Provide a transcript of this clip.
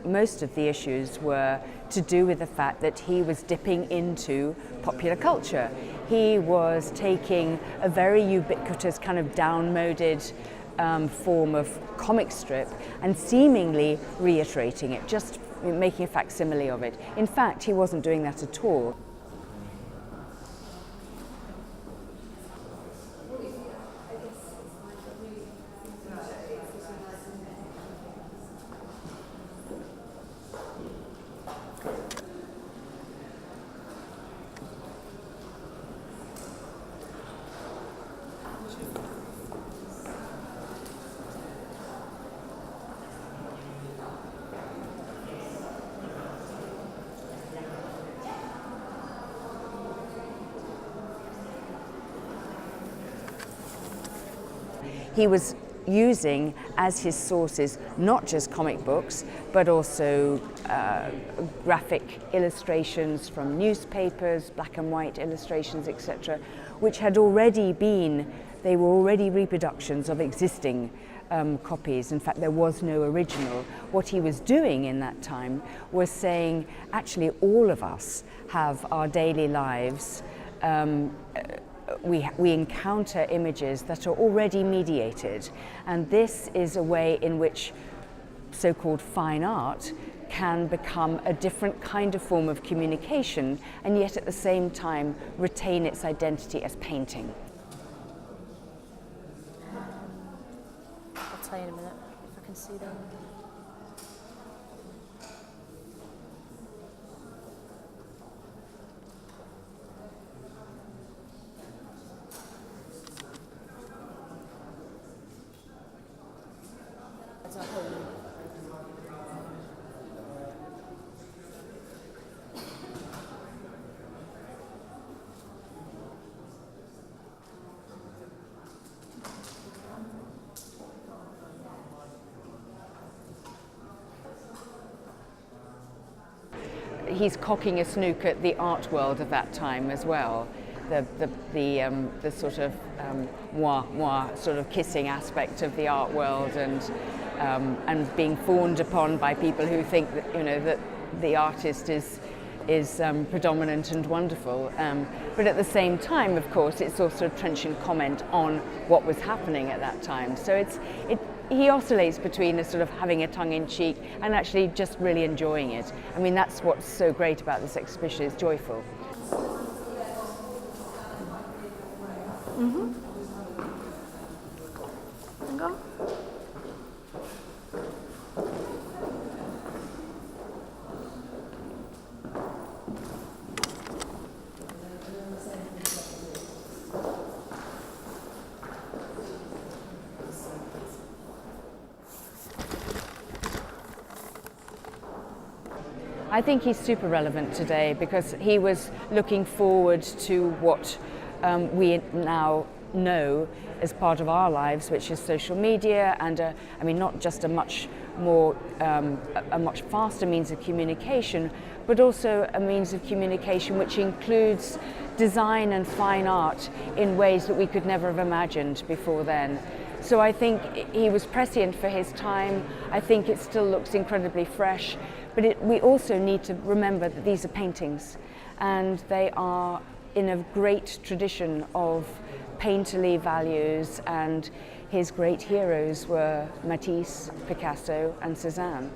most of the issues were to do with the fact that he was dipping into popular culture. He was taking a very ubiquitous kind of downmoded form of comic strip and seemingly reiterating it, just making a facsimile of it. In fact, he wasn't doing that at all. He was using as his sources not just comic books, but also graphic illustrations from newspapers, black and white illustrations, etc., which had already been, they were already reproductions of existing copies. In fact, there was no original. What he was doing in that time was saying, actually, all of us have our daily lives. We encounter images that are already mediated, and this is a way in which so-called fine art can become a different kind of form of communication and yet at the same time retain its identity as painting. I'll tell you in a minute if I can see them. He's cocking a snook at the art world of that time as well. The sort of moi sort of kissing aspect of the art world, and being fawned upon by people who think that, you know, that the artist is predominant and wonderful. But at the same time, of course, it's also a trenchant comment on what was happening at that time. So he oscillates between a sort of having a tongue-in-cheek and actually just really enjoying it. I mean, that's what's so great about this exhibition, it's joyful. Mm-hmm. Go. I think he's super relevant today because he was looking forward to what we now know as part of our lives, which is social media, and I mean, not just a much more, a much faster means of communication, but also a means of communication which includes design and fine art in ways that we could never have imagined before then. So I think he was prescient for his time. I think it still looks incredibly fresh, but we also need to remember that these are paintings, and they are in a great tradition of painterly values, and his great heroes were Matisse, Picasso and Cézanne.